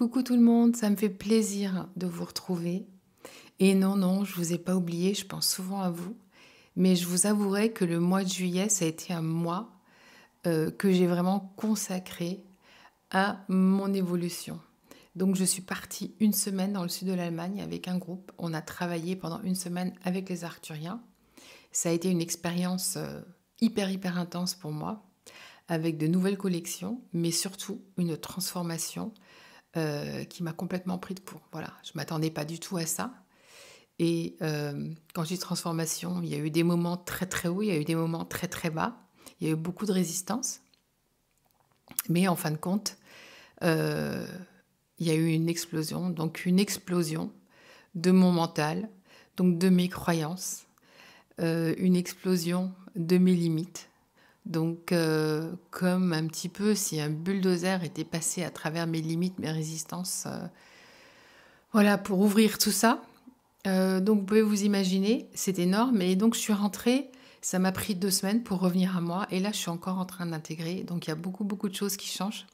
Coucou tout le monde, ça me fait plaisir de vous retrouver. Et non, non, je vous ai pas oublié, je pense souvent à vous. Mais je vous avouerai que le mois de juillet, ça a été un mois que j'ai vraiment consacré à mon évolution. Donc je suis partie une semaine dans le sud de l'Allemagne avec un groupe. On a travaillé pendant une semaine avec les Arthuriens. Ça a été une expérience hyper intense pour moi, avec de nouvelles collections, mais surtout une transformation qui m'a complètement pris de court. Voilà, je ne m'attendais pas du tout à ça. Et quand je dis transformation, il y a eu des moments très hauts, il y a eu des moments très bas, il y a eu beaucoup de résistance. Mais en fin de compte, euh, il y a eu une explosion de mon mental, donc de mes croyances, une explosion de mes limites. Donc, comme un petit peu si un bulldozer était passé à travers mes limites, mes résistances, voilà, pour ouvrir tout ça. Donc, vous pouvez vous imaginer, c'est énorme. Et donc, je suis rentrée, ça m'a pris 2 semaines pour revenir à moi. Et là, je suis encore en train d'intégrer. Donc, il y a beaucoup de choses qui changent.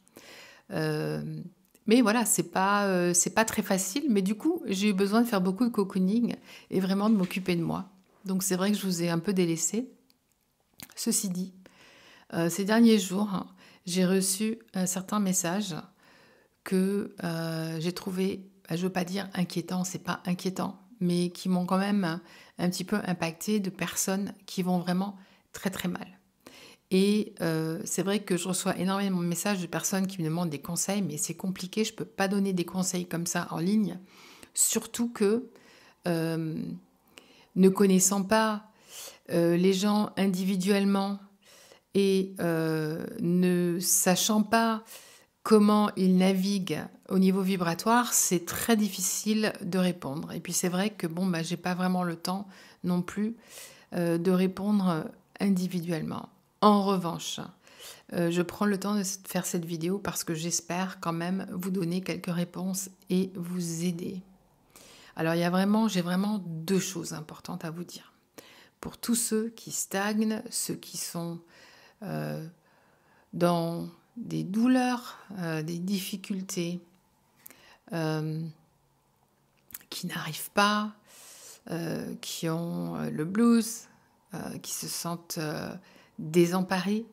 Euh, mais voilà, c'est pas très facile. Mais du coup, j'ai eu besoin de faire beaucoup de cocooning et vraiment de m'occuper de moi. Donc, c'est vrai que je vous ai un peu délaissé. Ceci dit, ces derniers jours, hein, j'ai reçu un certain message que j'ai trouvé, je ne veux pas dire inquiétant, c'est pas inquiétant, mais qui m'ont quand même un petit peu impacté, de personnes qui vont vraiment très mal. Et c'est vrai que je reçois énormément de messages de personnes qui me demandent des conseils, mais c'est compliqué, je ne peux pas donner des conseils comme ça en ligne, surtout que euh, ne connaissant pas les gens individuellement et ne sachant pas comment ils naviguent au niveau vibratoire, c'est très difficile de répondre. Et puis c'est vrai que bon, bah, j'ai pas vraiment le temps non plus de répondre individuellement. En revanche, je prends le temps de faire cette vidéo parce que j'espère quand même vous donner quelques réponses et vous aider. Alors j'ai vraiment 2 choses importantes à vous dire. Pour tous ceux qui stagnent, ceux qui sont dans des douleurs, des difficultés, euh, qui n'arrivent pas, qui ont le blues, qui se sentent désemparés.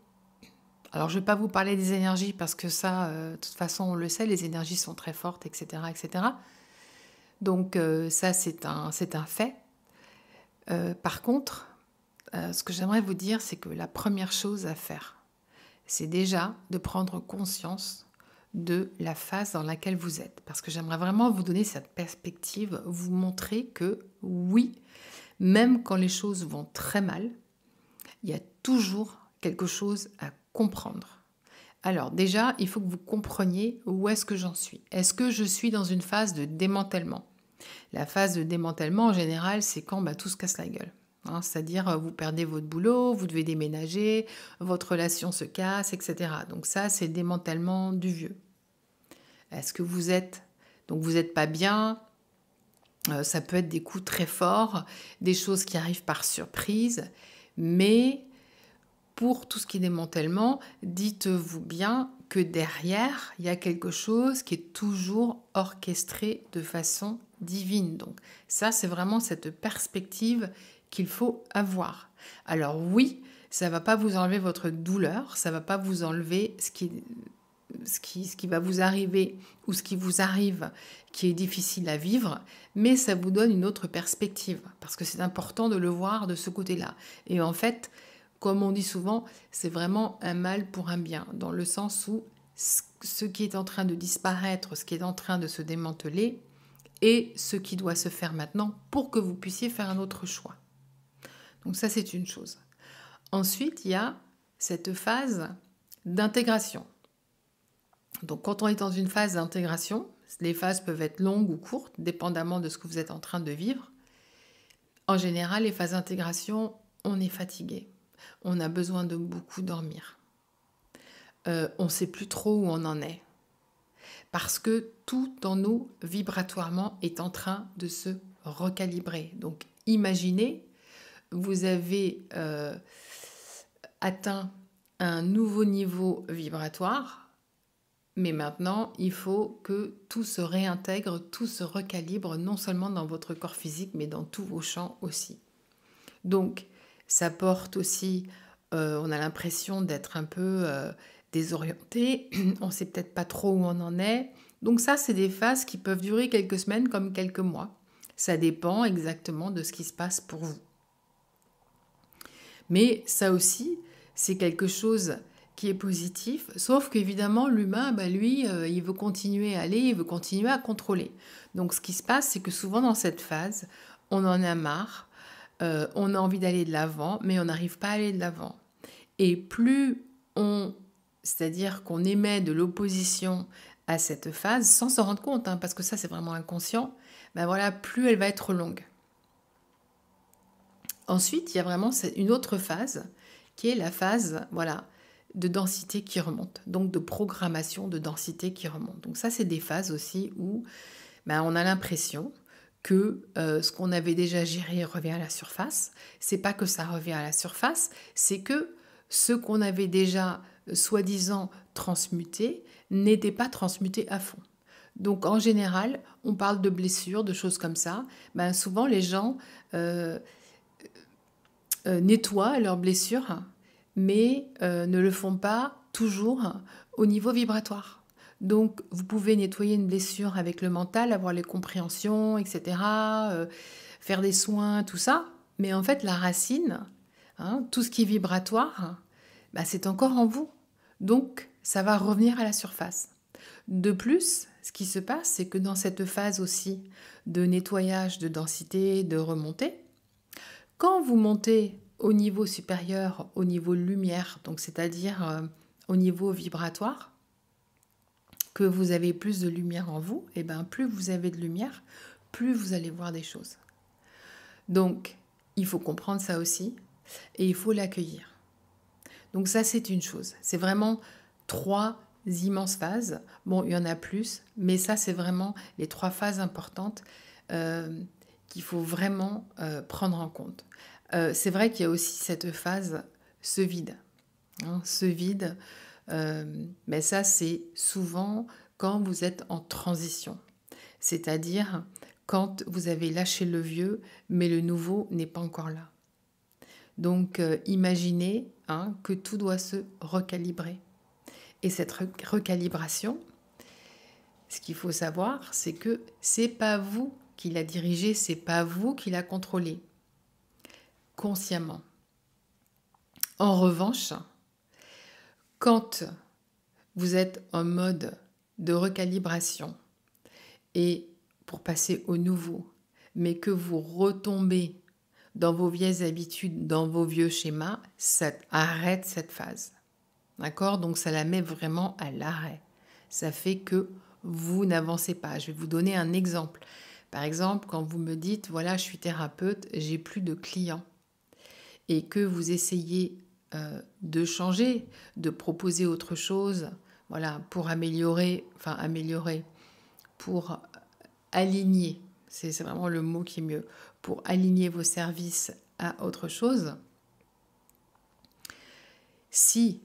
Alors je ne vais pas vous parler des énergies parce que ça, de toute façon, on le sait, les énergies sont très fortes, etc. etc. Donc ça, c'est un fait. Par contre, ce que j'aimerais vous dire, c'est que la première chose à faire, c'est déjà de prendre conscience de la phase dans laquelle vous êtes. Parce que j'aimerais vraiment vous donner cette perspective, vous montrer que oui, même quand les choses vont très mal, il y a toujours quelque chose à comprendre. Alors déjà, il faut que vous compreniez où est-ce que j'en suis. Est-ce que je suis dans une phase de démantèlement? La phase de démantèlement, en général, c'est quand tout se casse la gueule. Hein, c'est-à-dire, vous perdez votre boulot, vous devez déménager, votre relation se casse, etc. Donc ça, c'est le démantèlement du vieux. Est-ce que vous êtes... Donc vous n'êtes pas bien, ça peut être des coups très forts, des choses qui arrivent par surprise, mais pour tout ce qui est démantèlement, dites-vous bien que derrière, il y a quelque chose qui est toujours orchestré de façon divine. Donc ça, c'est vraiment cette perspective qu'il faut avoir. Alors oui, ça ne va pas vous enlever votre douleur, ça ne va pas vous enlever ce qui va vous arriver ou ce qui vous arrive qui est difficile à vivre, mais ça vous donne une autre perspective, parce que c'est important de le voir de ce côté-là. Et en fait, comme on dit souvent, c'est vraiment un mal pour un bien, dans le sens où ce qui est en train de disparaître, ce qui est en train de se démanteler, et ce qui doit se faire maintenant pour que vous puissiez faire un autre choix. Donc ça, c'est une chose. Ensuite, il y a cette phase d'intégration. Donc quand on est dans une phase d'intégration, les phases peuvent être longues ou courtes, dépendamment de ce que vous êtes en train de vivre. En général, les phases d'intégration, on est fatigué. On a besoin de beaucoup dormir. On ne sait plus trop où on en est. Parce que tout en nous, vibratoirement, est en train de se recalibrer. Donc imaginez, vous avez atteint un nouveau niveau vibratoire. Mais maintenant, il faut que tout se réintègre, tout se recalibre, non seulement dans votre corps physique, mais dans tous vos champs aussi. Donc, ça porte aussi, on a l'impression d'être un peu désorienté, on ne sait peut-être pas trop où on en est. Donc ça, c'est des phases qui peuvent durer quelques semaines comme quelques mois. Ça dépend exactement de ce qui se passe pour vous. Mais ça aussi, c'est quelque chose qui est positif, sauf qu'évidemment, l'humain, lui, il veut continuer à aller, il veut continuer à contrôler. Donc ce qui se passe, c'est que souvent dans cette phase, on en a marre, on a envie d'aller de l'avant, mais on n'arrive pas à aller de l'avant. Et plus c'est-à-dire qu'on émet de l'opposition à cette phase, sans s'en rendre compte, hein, parce que ça c'est vraiment inconscient, voilà, plus elle va être longue. Ensuite, il y a vraiment une autre phase, qui est la phase, voilà, de densité qui remonte, donc de programmation de densité qui remonte. Donc ça, c'est des phases aussi où on a l'impression que ce qu'on avait déjà géré revient à la surface. C'est pas que ça revient à la surface, c'est que ce qu'on avait déjà soi-disant transmuté n'était pas transmuté à fond. Donc en général, on parle de blessures, de choses comme ça. Souvent les gens nettoient leurs blessures, mais ne le font pas toujours au niveau vibratoire. Donc, vous pouvez nettoyer une blessure avec le mental, avoir les compréhensions, etc., faire des soins, tout ça. Mais en fait, la racine, hein, tout ce qui est vibratoire, c'est encore en vous. Donc, ça va revenir à la surface. De plus, ce qui se passe, c'est que dans cette phase aussi de nettoyage, de densité, de remontée, quand vous montez au niveau supérieur, au niveau lumière, donc c'est-à-dire au niveau vibratoire, que vous avez plus de lumière en vous, et plus vous avez de lumière, plus vous allez voir des choses. Donc, il faut comprendre ça aussi, et il faut l'accueillir. Donc ça, c'est une chose. C'est vraiment 3 immenses phases. Bon, il y en a plus, mais ça, c'est vraiment les 3 phases importantes qu'il faut vraiment prendre en compte. C'est vrai qu'il y a aussi cette phase, ce vide. Hein, ce vide, mais ça, c'est souvent quand vous êtes en transition. C'est-à-dire quand vous avez lâché le vieux, mais le nouveau n'est pas encore là. Donc, imaginez que tout doit se recalibrer. Et cette recalibration, ce qu'il faut savoir, c'est que c'est pas vous qui la dirigez, c'est pas vous qui la contrôlez consciemment. En revanche, quand vous êtes en mode de recalibration et pour passer au nouveau, mais que vous retombez dans vos vieilles habitudes, dans vos vieux schémas, ça arrête cette phase. D'accord? Donc ça la met vraiment à l'arrêt. Ça fait que vous n'avancez pas. Je vais vous donner un exemple. Par exemple, quand vous me dites, voilà, je suis thérapeute, j'ai plus de clients, et que vous essayez de changer, de proposer autre chose, voilà, pour améliorer, pour aligner, c'est vraiment le mot qui est mieux, pour aligner vos services à autre chose. Si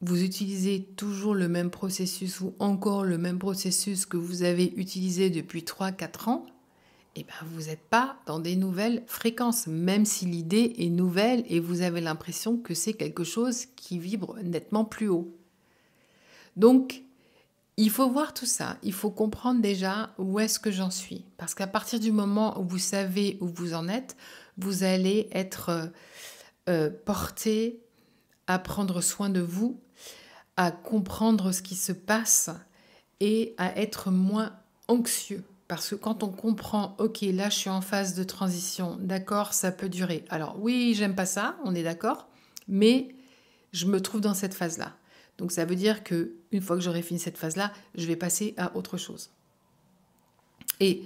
vous utilisez toujours le même processus ou encore le même processus que vous avez utilisé depuis 3-4 ans, vous n'êtes pas dans des nouvelles fréquences, même si l'idée est nouvelle et vous avez l'impression que c'est quelque chose qui vibre nettement plus haut. Donc, il faut voir tout ça, il faut comprendre déjà où est-ce que j'en suis. Parce qu'à partir du moment où vous savez où vous en êtes, vous allez être porté à prendre soin de vous, à comprendre ce qui se passe et à être moins anxieux. Parce que quand on comprend, ok, là je suis en phase de transition, d'accord, ça peut durer. Alors oui, j'aime pas ça, on est d'accord, mais je me trouve dans cette phase-là. Donc ça veut dire que une fois que j'aurai fini cette phase-là, je vais passer à autre chose. Et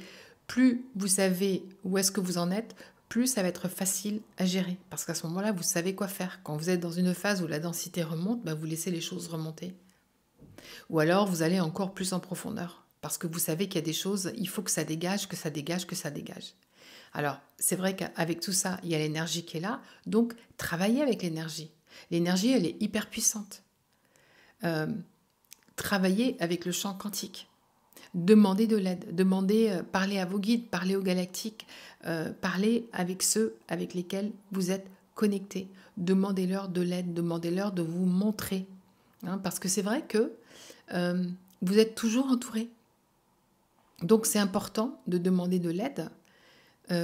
plus vous savez où est-ce que vous en êtes, plus ça va être facile à gérer. Parce qu'à ce moment-là, vous savez quoi faire. Quand vous êtes dans une phase où la densité remonte, vous laissez les choses remonter. Ou alors, vous allez encore plus en profondeur. Parce que vous savez qu'il y a des choses, il faut que ça dégage, que ça dégage, que ça dégage. Alors, c'est vrai qu'avec tout ça, il y a l'énergie qui est là. Donc, travaillez avec l'énergie. L'énergie, elle est hyper puissante. travaillez avec le champ quantique. Demandez de l'aide, parlez à vos guides, parlez aux galactiques, parlez avec ceux avec lesquels vous êtes connectés. Demandez-leur de l'aide, demandez-leur de vous montrer. Hein, parce que c'est vrai que vous êtes toujours entouré. Donc c'est important de demander de l'aide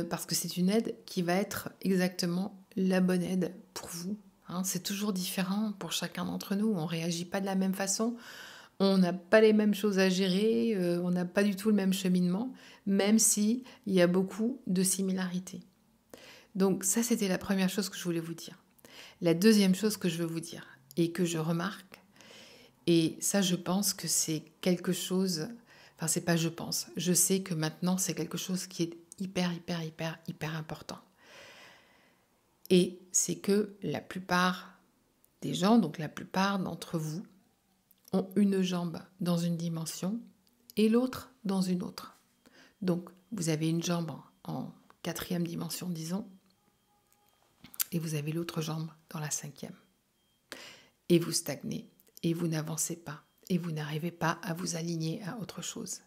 parce que c'est une aide qui va être exactement la bonne aide pour vous. Hein, c'est toujours différent pour chacun d'entre nous. On ne réagit pas de la même façon. On n'a pas les mêmes choses à gérer. On n'a pas du tout le même cheminement, même s'il y a beaucoup de similarités. Donc ça, c'était la première chose que je voulais vous dire. La deuxième chose que je veux vous dire et que je remarque, et ça, je pense que c'est quelque chose... Enfin, c'est pas je pense. Je sais que maintenant, c'est quelque chose qui est hyper important. Et c'est que la plupart des gens, donc la plupart d'entre vous, ont une jambe dans une dimension et l'autre dans une autre. Donc, vous avez une jambe en 4e dimension, disons, et vous avez l'autre jambe dans la 5e. Et vous stagnez, et vous n'avancez pas, et vous n'arrivez pas à vous aligner à autre chose.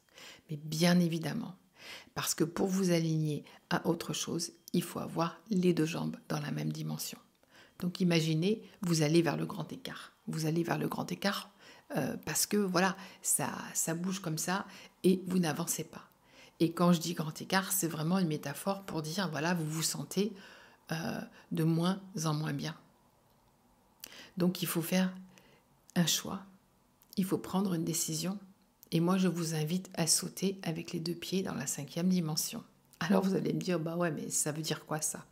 Mais bien évidemment, parce que pour vous aligner à autre chose, il faut avoir les deux jambes dans la même dimension. Donc imaginez, vous allez vers le grand écart. Vous allez vers le grand écart parce que voilà, ça bouge comme ça et vous n'avancez pas. Et quand je dis grand écart, c'est vraiment une métaphore pour dire, voilà, vous vous sentez de moins en moins bien. Donc il faut faire un choix, il faut prendre une décision. Et moi, je vous invite à sauter avec les deux pieds dans la 5e dimension. Alors vous allez me dire, bah ouais, mais ça veut dire quoi ça?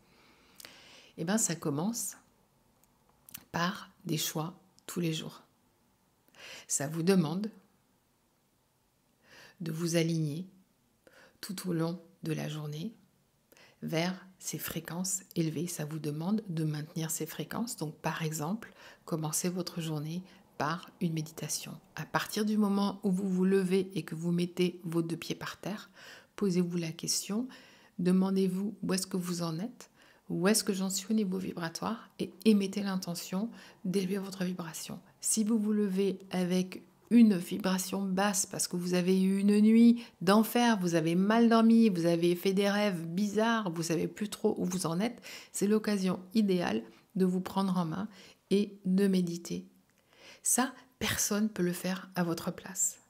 Eh bien, ça commence par des choix tous les jours. Ça vous demande de vous aligner tout au long de la journée vers ces fréquences élevées. Ça vous demande de maintenir ces fréquences. Donc, par exemple, commencez votre journée par une méditation. À partir du moment où vous vous levez et que vous mettez vos deux pieds par terre, posez-vous la question, demandez-vous où est-ce que vous en êtes, où est-ce que j'en suis au niveau vibratoire et émettez l'intention d'élever votre vibration. Si vous vous levez avec une vibration basse parce que vous avez eu une nuit d'enfer, vous avez mal dormi, vous avez fait des rêves bizarres, vous savez plus trop où vous en êtes, c'est l'occasion idéale de vous prendre en main et de méditer. Ça, personne ne peut le faire à votre place.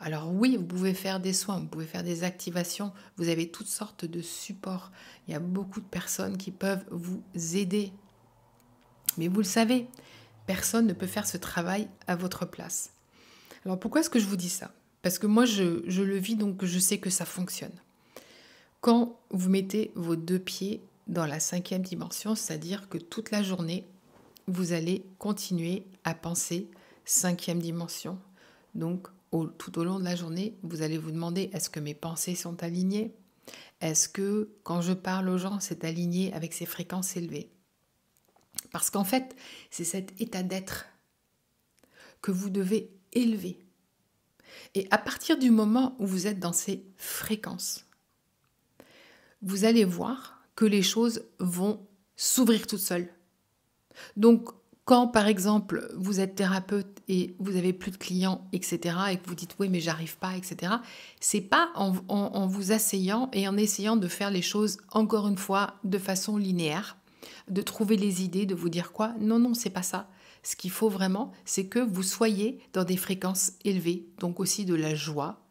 Alors oui, vous pouvez faire des soins, vous pouvez faire des activations, vous avez toutes sortes de supports. Il y a beaucoup de personnes qui peuvent vous aider. Mais vous le savez, personne ne peut faire ce travail à votre place. Alors pourquoi est-ce que je vous dis ça? Parce que moi, je le vis, donc je sais que ça fonctionne. Quand vous mettez vos deux pieds dans la 5e dimension, c'est-à-dire que toute la journée, vous allez continuer à penser 5e dimension. Donc, tout au long de la journée, vous allez vous demander, est-ce que mes pensées sont alignées? Est-ce que quand je parle aux gens, c'est aligné avec ces fréquences élevées? Parce qu'en fait, c'est cet état d'être que vous devez élever. Et à partir du moment où vous êtes dans ces fréquences, vous allez voir que les choses vont s'ouvrir toutes seules. Donc, quand, par exemple, vous êtes thérapeute et vous avez plus de clients, etc., et que vous dites « oui, mais j'arrive pas », etc., c'est pas en vous asseyant et en essayant de faire les choses, encore une fois, de façon linéaire, de trouver les idées, de vous dire quoi. Non, c'est pas ça. Ce qu'il faut vraiment, c'est que vous soyez dans des fréquences élevées, donc aussi de la joie,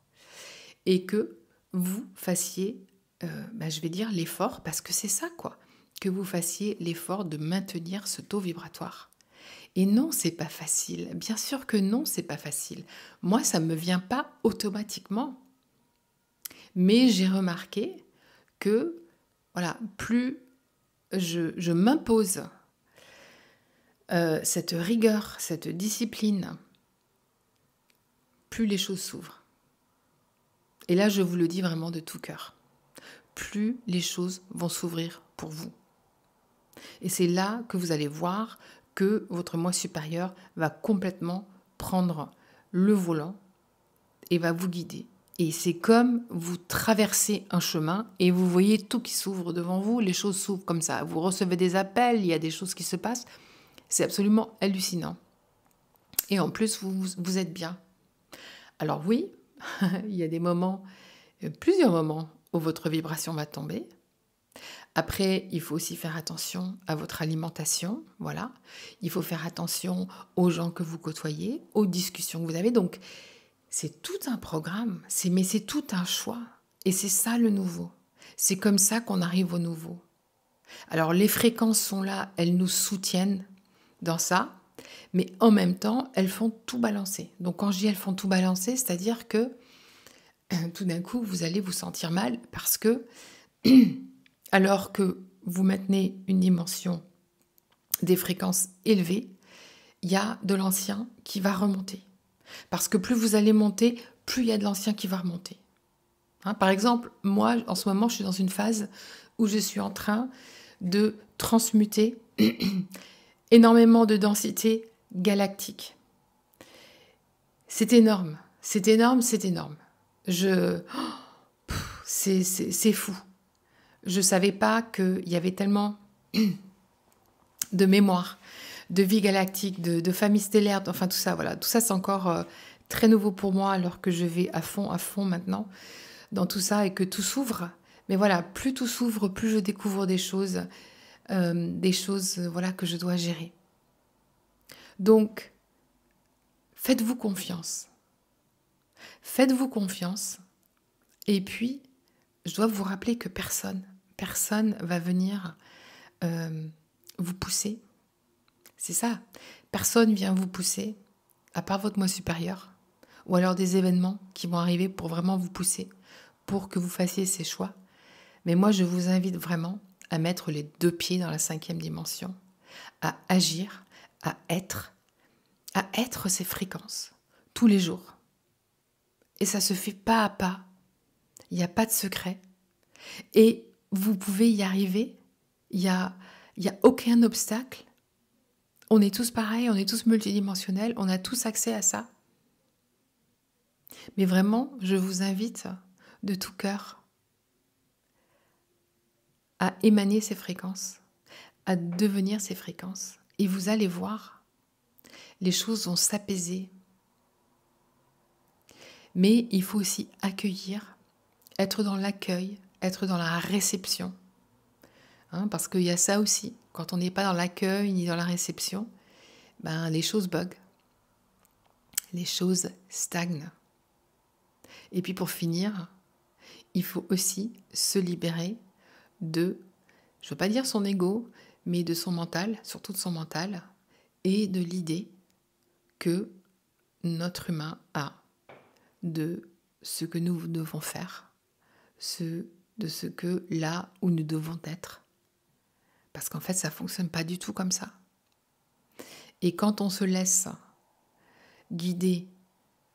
et que vous fassiez, je vais dire l'effort, parce que c'est ça, quoi, que vous fassiez l'effort de maintenir ce taux vibratoire. Et non, c'est pas facile. Bien sûr que non, c'est pas facile. Moi, ça me vient pas automatiquement. Mais j'ai remarqué que, voilà, plus je m'impose cette rigueur, cette discipline, plus les choses s'ouvrent. Et là, je vous le dis vraiment de tout cœur. Plus les choses vont s'ouvrir pour vous. Et c'est là que vous allez voir que votre moi supérieur va complètement prendre le volant et va vous guider. Et c'est comme vous traversez un chemin et vous voyez tout qui s'ouvre devant vous, les choses s'ouvrent comme ça. Vous recevez des appels, il y a des choses qui se passent. C'est absolument hallucinant. Et en plus, vous êtes bien. Alors oui, il y a des moments, plusieurs moments où votre vibration va tomber. Après, il faut aussi faire attention à votre alimentation, voilà. Il faut faire attention aux gens que vous côtoyez, aux discussions que vous avez. Donc, c'est tout un programme, mais c'est tout un choix. Et c'est ça le nouveau. C'est comme ça qu'on arrive au nouveau. Alors, les fréquences sont là, elles nous soutiennent dans ça, mais en même temps, elles font tout balancer. Donc, quand je dis elles font tout balancer, c'est-à-dire que tout d'un coup, vous allez vous sentir mal parce que alors que vous maintenez une dimension des fréquences élevées, il y a de l'ancien qui va remonter. Parce que plus vous allez monter, plus il y a de l'ancien qui va remonter. Hein, par exemple, moi, en ce moment, je suis dans une phase où je suis en train de transmuter énormément de densité galactique. C'est énorme, c'est énorme, c'est énorme. C'est fou. Je ne savais pas qu'il y avait tellement de mémoire, de vie galactique, de famille stellaire, enfin tout ça, voilà. Tout ça, c'est encore très nouveau pour moi, alors que je vais à fond maintenant dans tout ça et que tout s'ouvre. Mais voilà, plus tout s'ouvre, plus je découvre des choses voilà, que je dois gérer. Donc, faites-vous confiance. Faites-vous confiance. Et puis, je dois vous rappeler que personne va venir vous pousser. C'est ça. Personne vient vous pousser, à part votre moi supérieur, ou alors des événements qui vont arriver pour vraiment vous pousser, pour que vous fassiez ces choix. Mais moi, je vous invite vraiment à mettre les 2 pieds dans la 5e dimension, à agir, à être ces fréquences, tous les jours. Et ça se fait pas à pas. Il n'y a pas de secret. Et vous pouvez y arriver. Il y a aucun obstacle. On est tous pareils, on est tous multidimensionnels, on a tous accès à ça. Mais vraiment, je vous invite de tout cœur à émaner ces fréquences, à devenir ces fréquences. Et vous allez voir, les choses vont s'apaiser. Mais il faut aussi accueillir, être dans l'accueil, être dans la réception. Hein, parce qu'il y a ça aussi. Quand on n'est pas dans l'accueil ni dans la réception, les choses bug. Les choses stagnent. Et puis pour finir, il faut aussi se libérer de, je ne veux pas dire son ego, mais de son mental, surtout de son mental, et de l'idée que notre humain a de ce que nous devons faire, de ce que là où nous devons être. Parce qu'en fait, ça ne fonctionne pas du tout comme ça. Et quand on se laisse guider,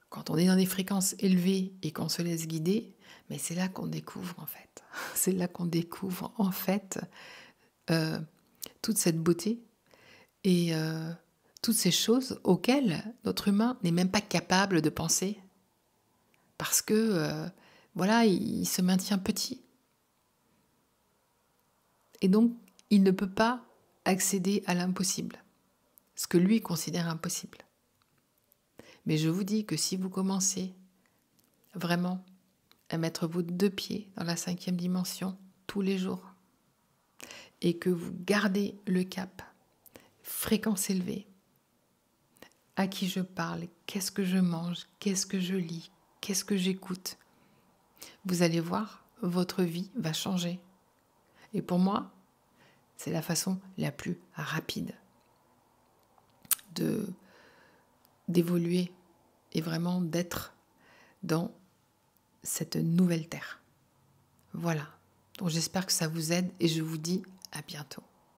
quand on est dans des fréquences élevées et qu'on se laisse guider, mais c'est là qu'on découvre en fait. C'est là qu'on découvre en fait toute cette beauté et toutes ces choses auxquelles notre humain n'est même pas capable de penser. Parce que, voilà, il se maintient petit. Et donc, il ne peut pas accéder à l'impossible, ce que lui considère impossible. Mais je vous dis que si vous commencez vraiment à mettre vos 2 pieds dans la 5e dimension tous les jours et que vous gardez le cap, fréquence élevée, à qui je parle, qu'est-ce que je mange, qu'est-ce que je lis, qu'est-ce que j'écoute, vous allez voir, votre vie va changer. Et pour moi, c'est la façon la plus rapide d'évoluer et vraiment d'être dans cette nouvelle terre. Voilà. Donc j'espère que ça vous aide et je vous dis à bientôt.